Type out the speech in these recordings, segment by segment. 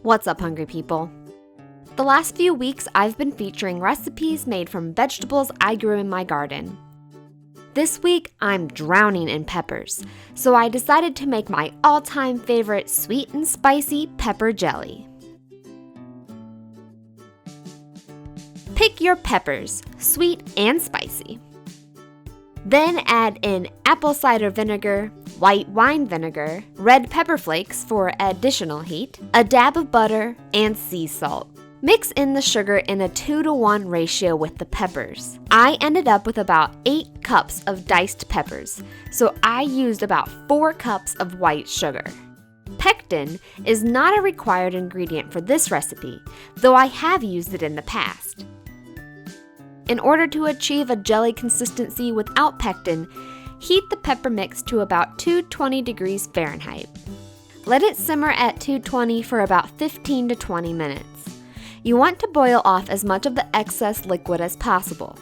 What's up, hungry people? The last few weeks, I've been featuring recipes made from vegetables I grew in my garden. This week, I'm drowning in peppers, so I decided to make my all-time favorite sweet and spicy pepper jelly. Pick your peppers, sweet and spicy. Then add in apple cider vinegar, white wine vinegar, red pepper flakes for additional heat, a dab of butter, and sea salt. Mix in the sugar in a 2-to-1 ratio with the peppers. I ended up with about 8 cups of diced peppers, so I used about 4 cups of white sugar. Pectin is not a required ingredient for this recipe, though I have used it in the past. In order to achieve a jelly consistency without pectin, heat the pepper mix to about 220 degrees Fahrenheit. Let it simmer at 220 for about 15 to 20 minutes. You want to boil off as much of the excess liquid as possible.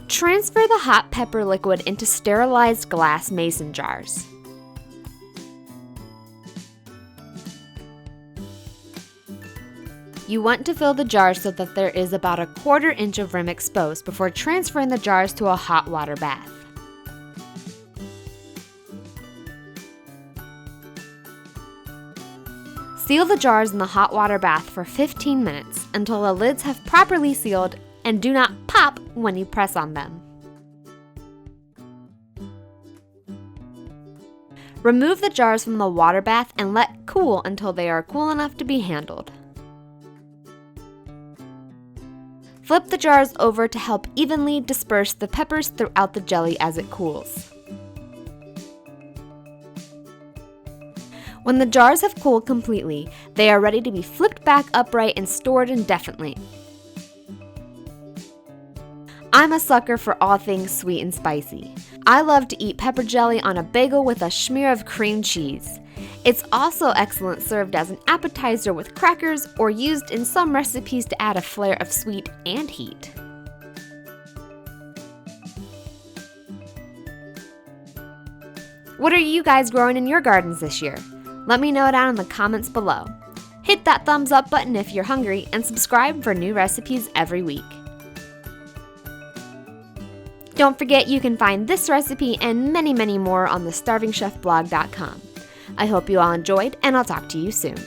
Transfer the hot pepper liquid into sterilized glass mason jars. You want to fill the jars so that there is about a 1/4 inch of rim exposed before transferring the jars to a hot water bath. Seal the jars in the hot water bath for 15 minutes until the lids have properly sealed and do not pop when you press on them. Remove the jars from the water bath and let cool until they are cool enough to be handled. Flip the jars over to help evenly disperse the peppers throughout the jelly as it cools. When the jars have cooled completely, they are ready to be flipped back upright and stored indefinitely. I'm a sucker for all things sweet and spicy. I love to eat pepper jelly on a bagel with a smear of cream cheese. It's also excellent served as an appetizer with crackers or used in some recipes to add a flair of sweet and heat. What are you guys growing in your gardens this year? Let me know down in the comments below. Hit that thumbs up button if you're hungry and subscribe for new recipes every week. Don't forget you can find this recipe and many more on the starvingchefblog.com. I hope you all enjoyed, and I'll talk to you soon.